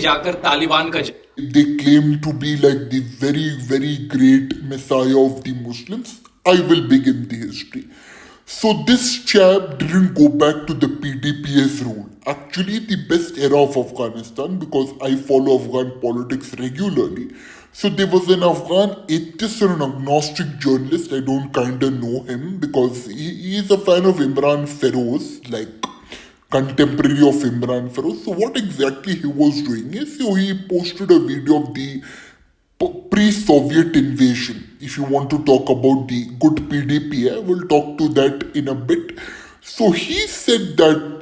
जाकर तालिबान का they claim to be like the very, very great messiah of the Muslims. I will begin the history. So this chap didn't go back to the PDP's rule. Actually, the best era of Afghanistan, because I follow Afghan politics regularly. So there was an Afghan atheist and an agnostic journalist. I don't kinda know him because he is a fan of Imran Feroz, like contemporary of Imran Feroz. So what exactly he was doing is, so he posted a video of the pre-Soviet invasion. If you want to talk about the good PDP, I will talk to that in a bit. So he said that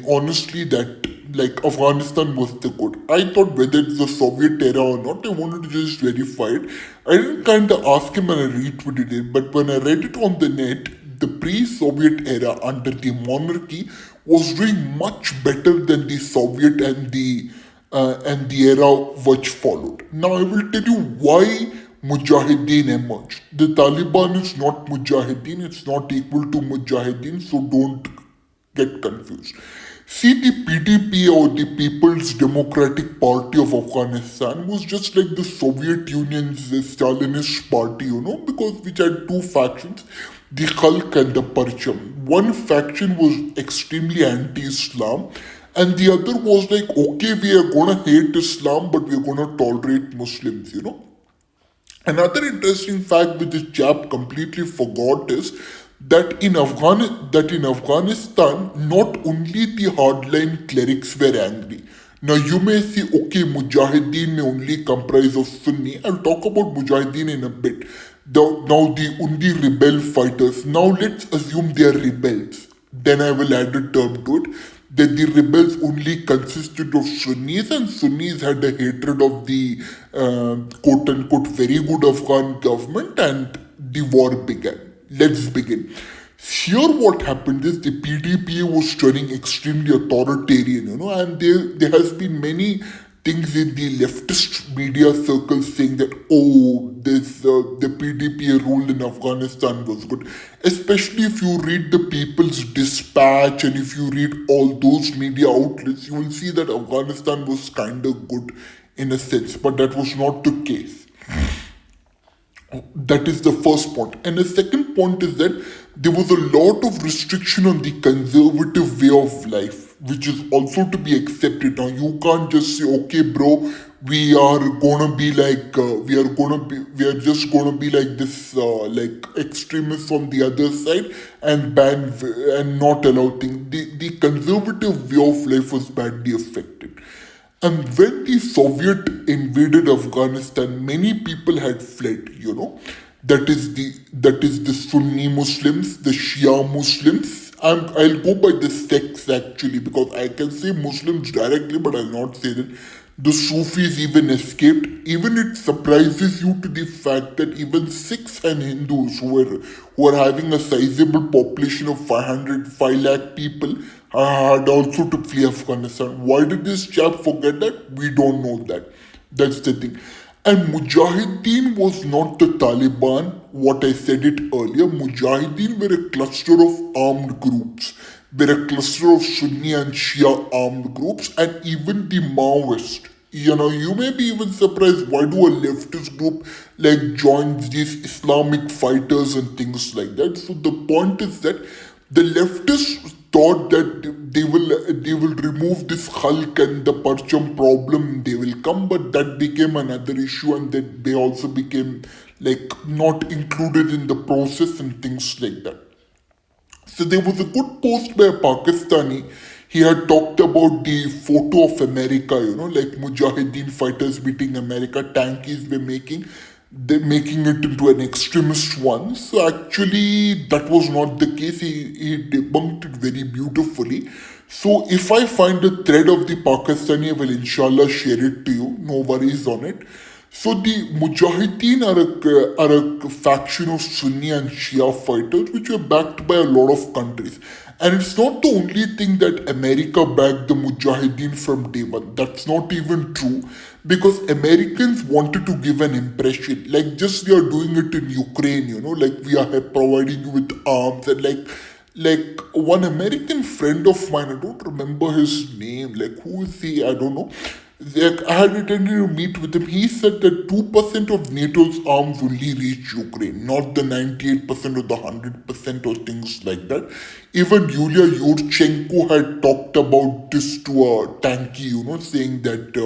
honestly that like Afghanistan was the good. I thought whether it's the Soviet era or not, I wanted to just verify it. I didn't kind of ask him and I retweeted it, but when I read it on the net, the pre-Soviet era under the monarchy was doing much better than the Soviet and the era which followed. Now I will tell you why Mujahideen emerged. The Taliban is not Mujahideen, it's not equal to Mujahideen, so don't get confused. See, the PDP or the People's Democratic Party of Afghanistan was just like the Soviet Union's Stalinist party, because which had two factions, the Khalq and the Parcham. One faction was extremely anti-Islam, and the other was like, okay, we are gonna hate Islam, but we're gonna tolerate Muslims. Another interesting fact which this chap completely forgot is that in Afghanistan, not only the hardline clerics were angry. Now you may say, okay, Mujahideen may only comprise of Sunni. I'll talk about Mujahideen in a bit. Now the only rebel fighters. Now let's assume they are rebels. Then I will add a term to it that the rebels only consisted of Sunnis, and Sunnis had a hatred of the quote unquote very good Afghan government, and the war began. Let's begin. Here, what happened is the PDP was turning extremely authoritarian, and there has been many things in the leftist media circles saying that the PDP rule in Afghanistan was good, especially if you read the People's Dispatch and if you read all those media outlets, you will see that Afghanistan was kind of good in a sense, but that was not the case. That is the first point. And the second point is that there was a lot of restriction on the conservative way of life, which is also to be accepted. Now, you can't just say, okay, bro, we are gonna be like, we are just gonna be like this, like extremists on the other side and ban and not allow things. The conservative way of life was badly affected. And when the Soviet invaded Afghanistan, many people had fled. That is the Sunni Muslims, the Shia Muslims. I'll go by the sects actually because I can say Muslims directly, but I'll not say that. The Sufis even escaped. Even it surprises you to the fact that even Sikhs and Hindus who are having a sizable population of 5 lakh people had also to flee Afghanistan. Why did this chap forget that? We don't know that. That's the thing. And Mujahideen was not the Taliban, what I said it earlier. Mujahideen were a cluster of armed groups, were a cluster of Sunni and Shia armed groups, and even the Maoist. You may be even surprised why do a leftist group like joins these Islamic fighters and things like that. So the point is that the leftists thought that they will remove this Hulk and the Parcham problem, they will come, but that became another issue, and that they also became like not included in the process and things like that. So there was a good post by a Pakistani. He had talked about the photo of America, like Mujahideen fighters beating America, tankies were making it into an extremist one. So actually, that was not the case. He debunked it very beautifully. So if I find a thread of the Pakistani, I will inshallah share it to you. No worries on it. So the Mujahideen are a faction of Sunni and Shia fighters which were backed by a lot of countries. And it's not the only thing that America backed the Mujahideen from day one. That's not even true because Americans wanted to give an impression, like just we are doing it in Ukraine, like we are providing you with arms and like one American friend of mine, I don't remember his name, like who is he? I don't know. Like I had attended a meet with him. He said that 2% of NATO's arms only reach Ukraine, not the 98% or the 100% or things like that. Even Yulia Yurchenko had talked about this to a tanky, saying that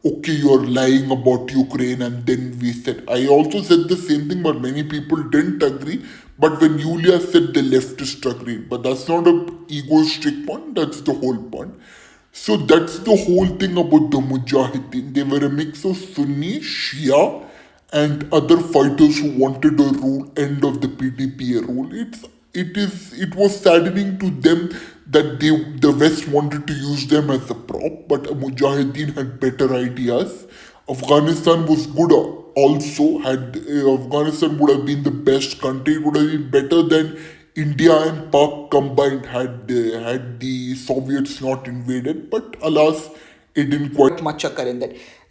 okay, you're lying about Ukraine, and then we said, I also said the same thing, but many people didn't agree. But when Yulia said, the leftists agreed. But that's not a egoistic point, that's the whole point. So that's the whole thing about the Mujahideen. They were a mix of Sunni, Shia, and other fighters who wanted a rule end of the PTPA rule. It was saddening to them that the West wanted to use them as a prop, but Mujahideen had better ideas. Afghanistan was good also. Had Afghanistan would have been the best country, it would have been better than India and Pak combined had the Soviets not invaded. But alas, it didn't quite much occur in that.